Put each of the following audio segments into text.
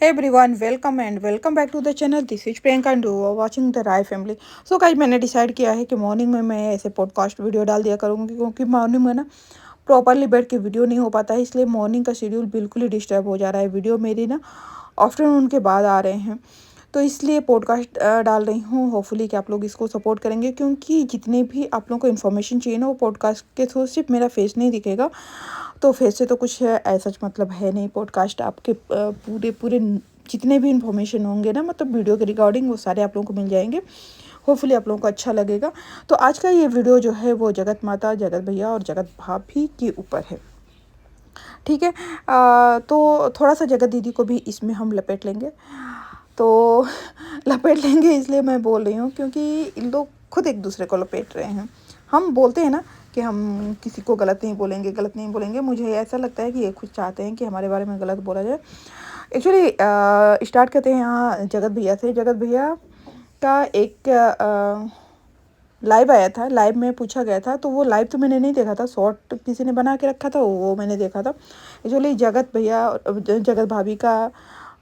Hey everyone, welcome and welcome back to the channel. This is Priyanka and you are watching the Rai family. So guys, मैंने decide किया है कि morning में मैं ऐसे podcast video डाल दिया करूँगी क्योंकि मॉर्निंग में ना प्रॉपरली बैठ के वीडियो नहीं हो पाता है, इसलिए मॉर्निंग का शेड्यूल बिल्कुल ही डिस्टर्ब हो जा रहा है। वीडियो मेरी ना आफ्टरनून के बाद आ रहे हैं, तो इसलिए पॉडकास्ट डाल रही हूँ। होपफुली कि आप लोग इसको सपोर्ट करेंगे, क्योंकि जितने भी आप लोगों को इन्फॉर्मेशन चाहिए ना, वो पॉडकास्ट के थ्रू सिर्फ मेरा फेस नहीं दिखेगा। तो फेस से तो कुछ ऐसा मतलब है नहीं। पॉडकास्ट आपके पूरे पूरे जितने भी इन्फॉर्मेशन होंगे ना, मतलब वीडियो के रिगार्डिंग, वो सारे आप लोगों को मिल जाएंगे। होपफुली आप लोगों को अच्छा लगेगा। तो आज का ये वीडियो जो है वो जगत माता, जगत भैया और जगत भाभी के ऊपर है। ठीक है। तो थोड़ा सा जगत दीदी को भी इसमें हम लपेट लेंगे। तो लपेट लेंगे इसलिए मैं बोल रही हूँ क्योंकि इन लोग खुद एक दूसरे को लपेट रहे हैं। हम बोलते हैं ना कि हम किसी को गलत नहीं बोलेंगे, गलत नहीं बोलेंगे। मुझे ऐसा लगता है कि ये खुद चाहते हैं कि हमारे बारे में गलत बोला जाए। एक्चुअली स्टार्ट करते हैं यहाँ जगत भैया से। जगत भैया का एक लाइव आया था, लाइव में पूछा गया था। तो वो लाइव तो मैंने नहीं देखा था, शॉर्ट किसी ने बना के रखा था, वो मैंने देखा था। एक्चुअली जगत भैया जगत भाभी का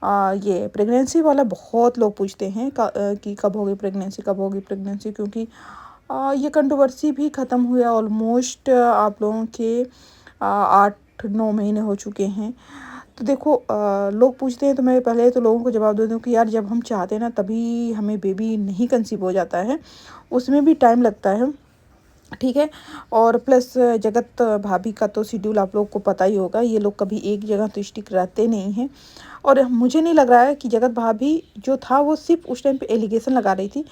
ये प्रेगनेंसी वाला बहुत लोग पूछते हैं कि कब होगी प्रेगनेंसी, कब होगी प्रेगनेंसी, क्योंकि ये कंट्रोवर्सी भी ख़त्म हुआ ऑलमोस्ट। आप लोगों के 8-9 महीने हो चुके हैं। तो देखो, लोग पूछते हैं तो मैं पहले तो लोगों को जवाब दे दूँ कि यार, जब हम चाहते हैं ना तभी हमें बेबी नहीं कंसीव हो जाता है, उसमें भी टाइम लगता है। ठीक है। और प्लस जगत भाभी का तो शेड्यूल आप लोग को पता ही होगा। ये लोग कभी एक जगह तो स्टिक रहते नहीं हैं। और मुझे नहीं लग रहा है कि जगत भाभी जो था वो सिर्फ उस टाइम पे एलिगेशन लगा रही थी।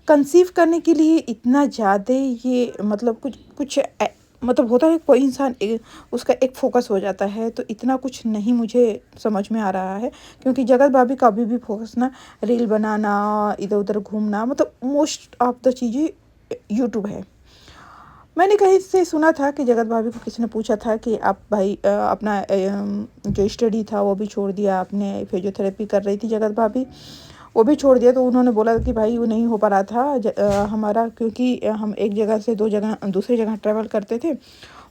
कंसीव करने के लिए इतना ज़्यादा ये मतलब कुछ कुछ मतलब होता है, कोई इंसान उसका एक फोकस हो जाता है, तो इतना कुछ नहीं मुझे समझ में आ रहा है। क्योंकि जगत भाभी का अभी भी फोकस ना रील बनाना, इधर उधर घूमना, मतलब मोस्ट ऑफ द चीज़ें यूट्यूब है। मैंने कहीं से सुना था कि जगत भाभी को किसी ने पूछा था कि आप भाई अपना जो स्टडी था वो भी छोड़ दिया आपने, फिजियोथेरेपी कर रही थी जगत भाभी, वो भी छोड़ दिया। तो उन्होंने बोला कि भाई वो नहीं हो पा रहा था हमारा, क्योंकि हम एक जगह से दो जगह दूसरी जगह ट्रैवल करते थे,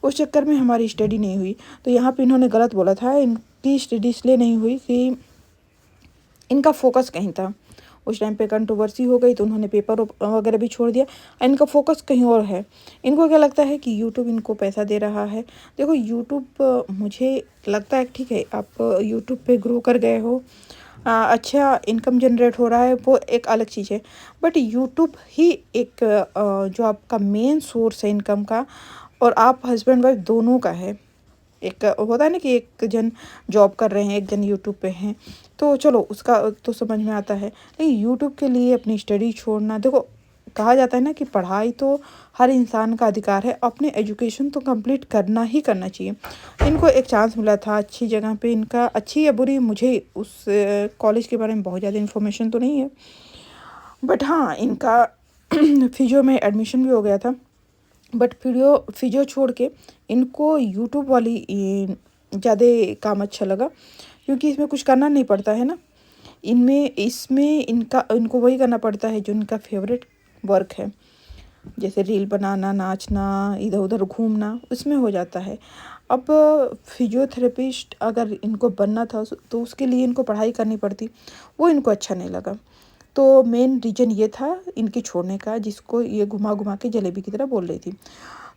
उस चक्कर में हमारी स्टडी नहीं हुई। तो यहाँ पे इन्होंने गलत बोला था, इनकी स्टडी इसलिए नहीं हुई कि इनका फोकस कहीं था। उस टाइम पे कंट्रोवर्सी हो गई तो उन्होंने पेपर वगैरह भी छोड़ दिया। इनका फोकस कहीं और है। इनको क्या लगता है कि यूट्यूब इनको पैसा दे रहा है। देखो, यूट्यूब मुझे लगता है ठीक है, आप यूट्यूब पे ग्रो कर गए हो, अच्छा इनकम जनरेट हो रहा है, वो एक अलग चीज़ है। बट यूट्यूब ही एक जो आपका मेन सोर्स है इनकम का, और आप हस्बैंड वाइफ दोनों का है। एक होता है ना कि एक जन जॉब कर रहे हैं, एक जन यूट्यूब पे हैं, तो चलो उसका तो समझ में आता है। लेकिन यूट्यूब के लिए अपनी स्टडी छोड़ना, देखो कहा जाता है ना कि पढ़ाई तो हर इंसान का अधिकार है, अपने एजुकेशन तो कंप्लीट करना ही करना चाहिए। इनको एक चांस मिला था अच्छी जगह पे, इनका अच्छी या बुरी मुझे उस कॉलेज के बारे में बहुत ज़्यादा इन्फॉर्मेशन तो नहीं है, बट हाँ इनका फिजियो में एडमिशन भी हो गया था। बट फिजियो छोड़ के इनको यूट्यूब वाली ज़्यादा काम अच्छा लगा, क्योंकि इसमें कुछ करना नहीं पड़ता है ना। इनमें इसमें इनको वही करना पड़ता है जो इनका फेवरेट वर्क है, जैसे रील बनाना, नाचना, इधर उधर घूमना, उसमें हो जाता है। अब फिजियोथेरेपिस्ट अगर इनको बनना था तो उसके लिए इनको पढ़ाई करनी पड़ती, वो इनको अच्छा नहीं लगा। तो मेन रीज़न ये था इनके छोड़ने का, जिसको ये घुमा घुमा के जलेबी की तरह बोल रही थी।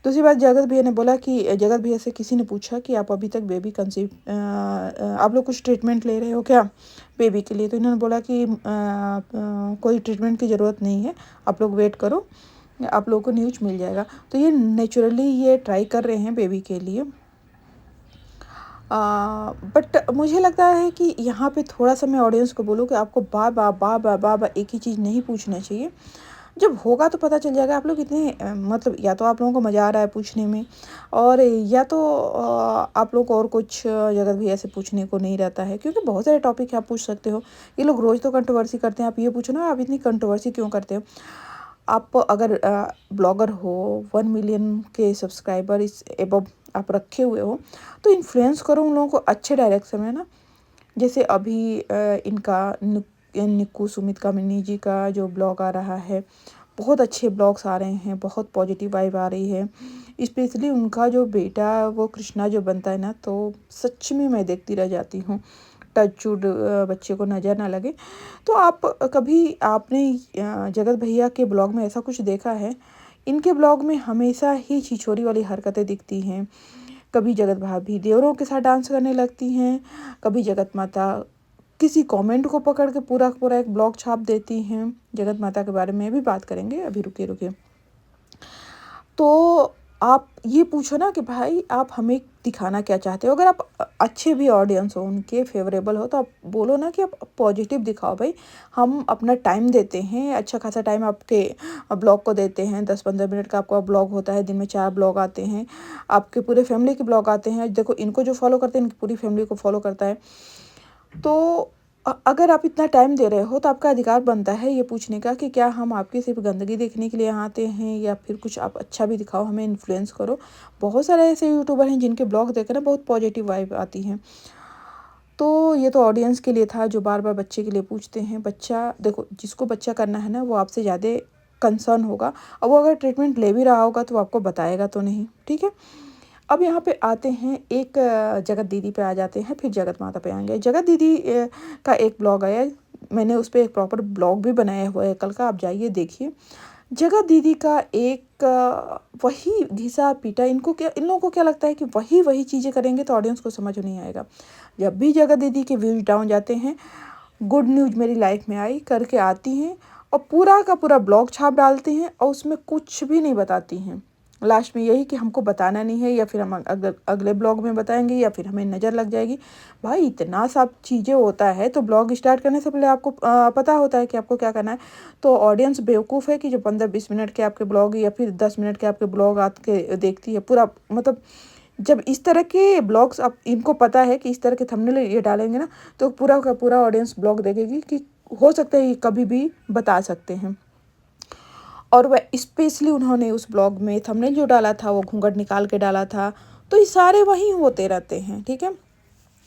दूसरी बात, जगत भैया ने बोला कि जगत भैया से किसी ने पूछा कि आप अभी तक बेबी कंसीव आप लोग कुछ ट्रीटमेंट ले रहे हो क्या बेबी के लिए। तो इन्होंने बोला कि कोई ट्रीटमेंट की ज़रूरत नहीं है, आप लोग वेट करो, आप लोगों को न्यूज़ मिल जाएगा। तो ये नेचुरली ये ट्राई कर रहे हैं बेबी के लिए। बट मुझे लगता है कि यहाँ पे थोड़ा सा मैं ऑडियंस को बोलूँ कि आपको बार बार बार बार बार बार एक ही चीज़ नहीं पूछना चाहिए। जब होगा तो पता चल जाएगा। आप लोग इतने मतलब या तो आप लोगों को मज़ा आ रहा है पूछने में, और या तो आप लोग को और कुछ जगत भी ऐसे पूछने को नहीं रहता है, क्योंकि बहुत सारे टॉपिक आप पूछ सकते हो। ये लोग रोज़ तो कंट्रोवर्सी करते हैं, आप ये पूछो ना आप इतनी कंट्रोवर्सी क्यों करते हो। आप अगर ब्लॉगर हो, 1 मिलियन के सब्सक्राइबर इस एबव आप रखे हुए हो, तो इन्फ्लुएंस करो उन लोगों को अच्छे डायरेक्शन में ना। जैसे अभी इनका निक्कू सुमित कामिनी जी का जो ब्लॉग आ रहा है, बहुत अच्छे ब्लॉग्स आ रहे हैं, बहुत पॉजिटिव वाइब आ रही है। स्पेशली उनका जो बेटा वो कृष्णा जो बनता है ना, तो सच में मैं देखती रह जाती हूँ। टचवुड बच्चे को नज़र ना लगे। तो आप कभी आपने जगत भैया के ब्लॉग में ऐसा कुछ देखा है? इनके ब्लॉग में हमेशा ही छिछोरी वाली हरकतें दिखती हैं। कभी जगत भाभी देवरों के साथ डांस करने लगती हैं, कभी जगत माता किसी कमेंट को पकड़ के पूरा पूरा एक ब्लॉग छाप देती हैं। जगत माता के बारे में भी बात करेंगे, अभी रुकिए रुकिए। तो आप ये पूछो ना कि भाई आप हमें दिखाना क्या चाहते हो। अगर आप अच्छे भी ऑडियंस हो, उनके फेवरेबल हो, तो आप बोलो ना कि आप पॉजिटिव दिखाओ। भाई हम अपना टाइम देते हैं, अच्छा खासा टाइम आपके ब्लॉग को देते हैं। 10-15 मिनट का आपका ब्लॉग होता है, दिन में 4 ब्लॉग आते हैं, आपके पूरे फैमिली के ब्लॉग आते हैं। देखो इनको जो फॉलो करते हैं, इनकी पूरी फैमिली को फॉलो करता है। तो अगर आप इतना टाइम दे रहे हो तो आपका अधिकार बनता है ये पूछने का कि क्या हम आपकी सिर्फ गंदगी देखने के लिए यहाँ आते हैं, या फिर कुछ आप अच्छा भी दिखाओ, हमें इन्फ्लुएंस करो। बहुत सारे ऐसे यूट्यूबर हैं जिनके ब्लॉग देकर ना बहुत पॉजिटिव वाइब आती हैं। तो ये तो ऑडियंस के लिए था जो बार बार बच्चे के लिए पूछते हैं। बच्चा देखो, जिसको बच्चा करना है ना, वो आपसे ज़्यादा कंसर्न होगा, और वो अगर ट्रीटमेंट ले भी रहा होगा तो आपको बताएगा तो नहीं, ठीक है। अब यहाँ पे आते हैं, एक जगत दीदी पे आ जाते हैं, फिर जगत माता पे आएंगे। जगत दीदी का एक ब्लॉग आया, मैंने उस पर एक प्रॉपर ब्लॉग भी बनाया हुआ है कल का, आप जाइए देखिए। जगत दीदी का एक वही घिसा पीटा, इन लोगों को क्या लगता है कि वही वही चीज़ें करेंगे तो ऑडियंस को समझ नहीं आएगा। जब भी जगत दीदी के व्यूज डाउन जाते हैं, गुड न्यूज़ मेरी लाइफ में आई करके आती हैं और पूरा का पूरा ब्लॉग छाप डालती हैं, और उसमें कुछ भी नहीं बताती हैं। लास्ट में यही कि हमको बताना नहीं है, या फिर हम अगले ब्लॉग में बताएंगे, या फिर हमें नज़र लग जाएगी। भाई इतना सब चीज़ें होता है, तो ब्लॉग स्टार्ट करने से पहले आपको पता होता है कि आपको क्या करना है। तो ऑडियंस बेवकूफ़ है कि जो 15-20 मिनट के आपके ब्लॉग या फिर 10 मिनट के आपके ब्लॉग आके देखती है पूरा। मतलब जब इस तरह के ब्लॉग्स, आप इनको पता है कि इस तरह के थंबनेल ये डालेंगे ना, तो पूरा का पूरा ऑडियंस ब्लॉग देखेगी कि हो सकता है ये कभी भी बता सकते हैं। और वह स्पेशली उन्होंने उस ब्लॉग में थंबनेल जो डाला था वो घूंघट निकाल के डाला था। तो ये सारे वही होते रहते हैं, ठीक है।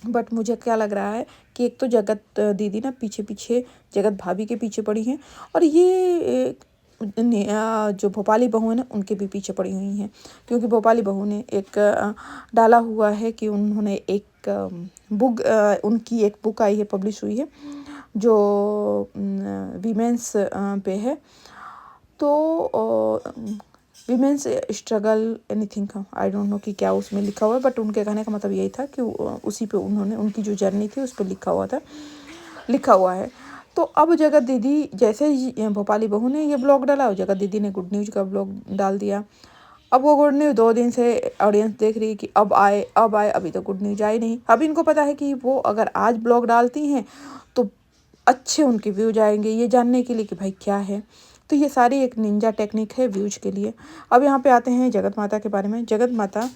बट मुझे क्या लग रहा है कि एक तो जगत दीदी ना पीछे पीछे जगत भाभी के पीछे पड़ी हैं, और ये जो भोपाली बहू है ना, उनके भी पीछे पड़ी हुई हैं। क्योंकि भोपाली बहू ने एक डाला हुआ है कि उन्होंने एक बुक, उनकी एक बुक आई है, पब्लिश हुई है, जो वीमेंस पे है। तो women's struggle anything, I don't know कि क्या उसमें लिखा हुआ है, बट उनके कहने का मतलब यही था कि उसी पे उन्होंने उनकी जो जर्नी थी उस पर लिखा हुआ है। तो अब जगत दीदी जैसे ही भोपाली बहू ने ये ब्लॉग डाला, और जगत दीदी ने गुड न्यूज़ का ब्लॉग डाल दिया। अब वो गुड न्यूज़ 2 दिन से ऑडियंस देख रही है कि अब आए अब आए, अभी तो गुड न्यूज़ आई नहीं। अब इनको पता है कि वो अगर आज ब्लॉग डालती हैं तो अच्छे उनके व्यूज आएंगे, ये जानने के लिए कि भाई क्या है। तो ये सारी एक निंजा टेक्निक है व्यूज के लिए। अब यहाँ पे आते हैं जगत माता के बारे में। जगत माता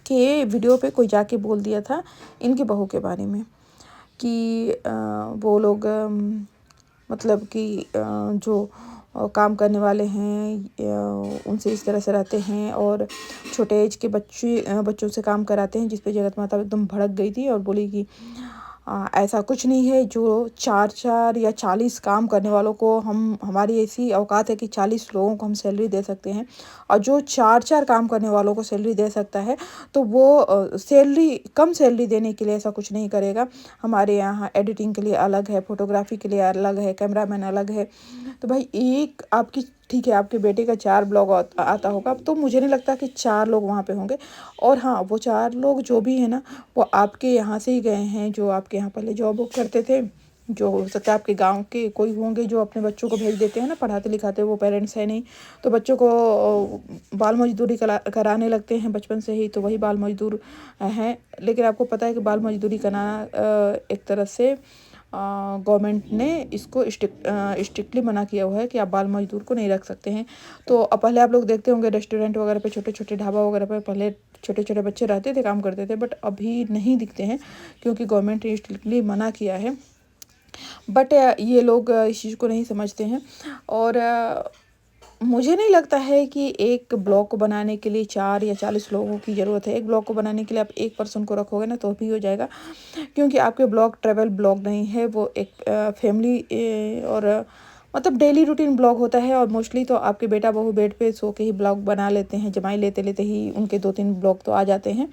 के वीडियो पे कोई जाके बोल दिया था इनकी बहू के बारे में कि वो लोग मतलब कि जो काम करने वाले हैं उनसे इस तरह से रहते हैं, और छोटे एज के बच्चों से काम कराते हैं, जिस पे जगत माता एकदम भड़क गई थी और बोली कि ऐसा कुछ नहीं है। जो 4 या 40 काम करने वालों को हमारी ऐसी औकात है कि 40 लोगों को हम सैलरी दे सकते हैं, और जो 4 काम करने वालों को सैलरी दे सकता है तो वो कम सैलरी देने के लिए ऐसा कुछ नहीं करेगा। हमारे यहाँ एडिटिंग के लिए अलग है, फोटोग्राफी के लिए अलग है, कैमरामैन अलग है। तो भाई एक आपकी, ठीक है आपके बेटे का 4 ब्लॉग आता होगा, तो मुझे नहीं लगता कि 4 लोग वहाँ पे होंगे। और हाँ, वो 4 लोग जो भी है ना, वो आपके यहाँ से ही गए हैं, जो आपके यहाँ पहले जॉब करते थे। जो हो सकता है आपके गांव के कोई होंगे जो अपने बच्चों को भेज देते हैं ना, पढ़ाते लिखाते, वो पेरेंट्स है नहीं, तो बच्चों को बाल मजदूरी कराने लगते हैं बचपन से ही, तो वही बाल मजदूर हैं। लेकिन आपको पता है कि बाल मजदूरी कराना एक तरह से गवर्नमेंट ने इसको स्ट्रिक्टली मना किया हुआ है कि आप बाल मजदूर को नहीं रख सकते हैं। तो अब पहले आप लोग देखते होंगे रेस्टोरेंट वगैरह पे, छोटे छोटे ढाबा वगैरह पे पहले छोटे छोटे बच्चे रहते थे, काम करते थे, बट अभी नहीं दिखते हैं क्योंकि गवर्नमेंट ने स्ट्रिक्टली मना किया है। बट ये लोग इस चीज़ को नहीं समझते हैं। और मुझे नहीं लगता है कि एक ब्लॉग को बनाने के लिए 4 या 40 लोगों की ज़रूरत है। एक ब्लॉग को बनाने के लिए आप एक पर्सन को रखोगे ना तो भी हो जाएगा, क्योंकि आपके ब्लॉग ट्रैवल ब्लॉग नहीं है, वो एक फैमिली और मतलब डेली रूटीन ब्लॉग होता है। और मोस्टली तो आपके बेटा बहू बेड पे सो के ही ब्लॉग बना लेते हैं, जमाई लेते लेते ही उनके 2-3 ब्लॉग तो आ जाते हैं।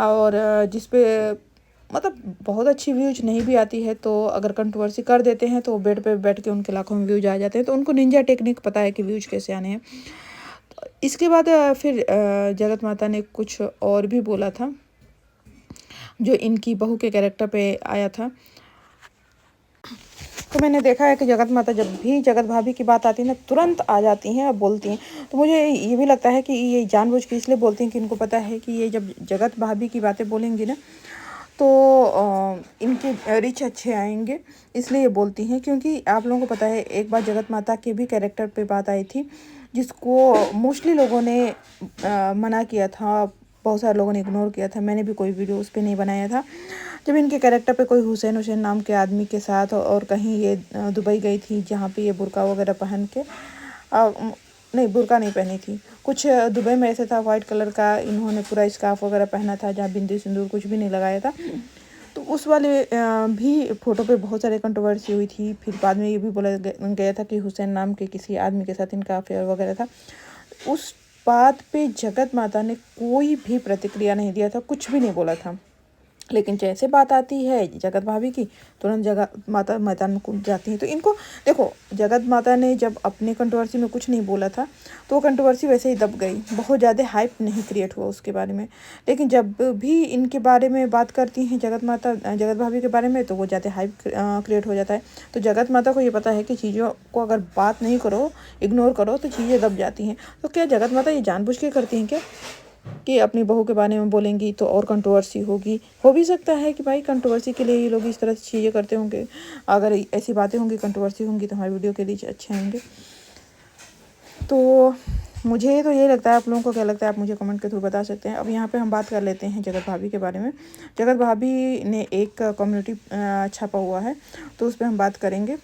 और जिस पे मतलब बहुत अच्छी व्यूज नहीं भी आती है, तो अगर कंट्रोवर्सी कर देते हैं तो बेड पे बैठ के उनके लाखों में व्यूज आ जाते हैं। तो उनको निंजा टेक्निक पता है कि व्यूज कैसे आने हैं। इसके बाद फिर जगत माता ने कुछ और भी बोला था जो इनकी बहू के कैरेक्टर पे आया था। तो मैंने देखा है कि जगत माता जब भी जगत भाभी की बात आती है ना, तुरंत आ जाती हैं और बोलती हैं। तो मुझे ये भी लगता है कि ये जानबूझ के इसलिए बोलती हैं कि इनको पता है कि ये जब जगत भाभी की बातें बोलेंगी ना, तो इनके रिच अच्छे आएंगे, इसलिए ये बोलती हैं। क्योंकि आप लोगों को पता है, एक बार जगत माता के भी कैरेक्टर पे बात आई थी, जिसको मोस्टली लोगों ने मना किया था, बहुत सारे लोगों ने इग्नोर किया था। मैंने भी कोई वीडियो उस पर नहीं बनाया था। जब इनके कैरेक्टर पे कोई हुसैन हुसैन नाम के आदमी के साथ और कहीं ये दुबई गई थी, जहाँ पे ये बुर्का वगैरह पहन के नहीं, बुर्का नहीं पहनी थी, कुछ दुबई में ऐसे था वाइट कलर का, इन्होंने पूरा स्कार्फ वगैरह पहना था, जहाँ बिंदी सिंदूर कुछ भी नहीं लगाया था। तो उस वाले भी फ़ोटो पे बहुत सारे कंट्रोवर्सी हुई थी। फिर बाद में ये भी बोला गया था कि हुसैन नाम के किसी आदमी के साथ इनका अफेयर वगैरह था। उस बात पे जगत माता ने कोई भी प्रतिक्रिया नहीं दिया था, कुछ भी नहीं बोला था। लेकिन जैसे बात आती है जगत भाभी की, तुरंत जगत माता मैदान में कूद जाती हैं। तो इनको देखो, जगत माता ने जब अपने कंट्रोवर्सी में कुछ नहीं बोला था, तो वो कंट्रोवर्सी वैसे ही दब गई, बहुत ज़्यादा हाइप नहीं क्रिएट हुआ उसके बारे में। लेकिन जब भी इनके बारे में बात करती हैं जगत माता, जगत भाभी के बारे में, तो वो ज़्यादा हाइप क्रिएट हो जाता है। तो जगत माता को ये पता है कि चीज़ों को अगर बात नहीं करो, इग्नोर करो, तो चीज़ें दब जाती हैं। तो क्या जगत माता ये जानबूझ के करती हैं क्या कि अपनी बहू के बारे में बोलेंगी तो और कंट्रोवर्सी होगी? हो भी सकता है कि भाई कंट्रोवर्सी के लिए ये लोग इस तरह से चीज़ें करते होंगे। अगर ऐसी बातें होंगी, कंट्रोवर्सी होंगी, तो हमारी वीडियो के लिए अच्छे होंगे। तो मुझे तो ये लगता है, आप लोगों को क्या लगता है आप मुझे कमेंट के थ्रू बता सकते हैं। अब यहाँ पे हम बात कर लेते हैं जगत भाभी के बारे में। जगत भाभी ने एक कम्युनिटी छापा हुआ है, तो उस पर हम बात करेंगे।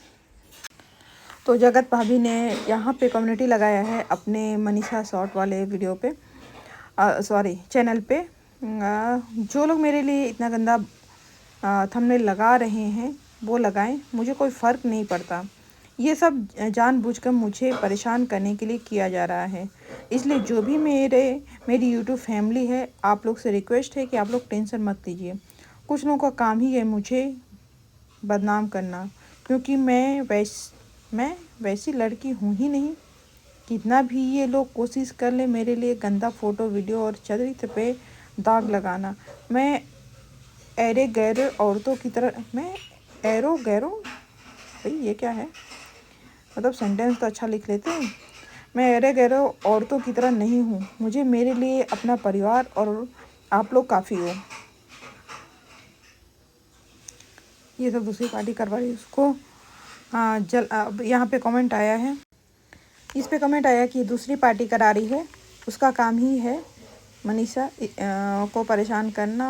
तो जगत भाभी ने यहाँ पे कम्युनिटी लगाया है अपने मनीषा शॉर्ट वाले वीडियो पे, सॉरी चैनल पे। जो लोग मेरे लिए इतना गंदा थंबनेल लगा रहे हैं वो लगाएं, मुझे कोई फ़र्क नहीं पड़ता। ये सब जानबूझकर मुझे परेशान करने के लिए किया जा रहा है। इसलिए जो भी मेरी यूट्यूब फैमिली है, आप लोग से रिक्वेस्ट है कि आप लोग टेंशन मत लीजिए। कुछ लोगों का काम ही है मुझे बदनाम करना, क्योंकि मैं वैसी लड़की हूँ ही नहीं। कितना भी ये लोग कोशिश कर ले मेरे लिए गंदा फ़ोटो वीडियो और चरित्र पे दाग लगाना, मैं ऐरे गैर औरतों की तरह, मैं ऐरो गैरो, भाई ये क्या है, मतलब सेंटेंस तो अच्छा लिख लेते हैं। मैं ऐरे गैरो औरतों की तरह नहीं हूँ। मुझे मेरे लिए अपना परिवार और आप लोग काफ़ी हो। ये सब दूसरी पार्टी करवा रही है उसको। अब यहाँ पे कमेंट आया है, इस पे कमेंट आया कि दूसरी पार्टी करा रही है, उसका काम ही है मनीषा को परेशान करना।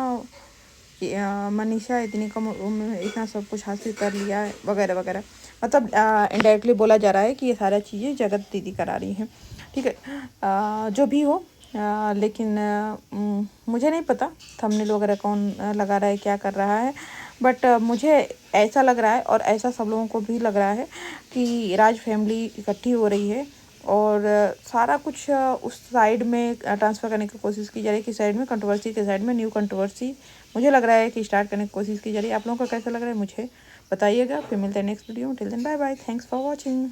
मनीषा इतनी कम उम्र में इतना सब कुछ हासिल कर लिया है वगैरह वगैरह। मतलब इनडायरेक्टली बोला जा रहा है कि ये सारा चीज़ें जगत दीदी करा रही हैं। ठीक है, जो भी हो, लेकिन मुझे नहीं पता थंबनेल वगैरह कौन लगा रहा है, क्या कर रहा है। बट मुझे ऐसा लग रहा है, और ऐसा सब लोगों को भी लग रहा है, कि राज फैमिली इकट्ठी हो रही है और सारा कुछ उस साइड में ट्रांसफ़र करने की कोशिश की जा रही है। किस साइड में? कंट्रोवर्सी के साइड में, न्यू कंट्रोवर्सी मुझे लग रहा है कि स्टार्ट करने की कोशिश की जा रही है। आप लोगों को कैसा लग रहा है मुझे बताइएगा। फिर मिलते हैं next video. Till then bye bye, thanks for watching.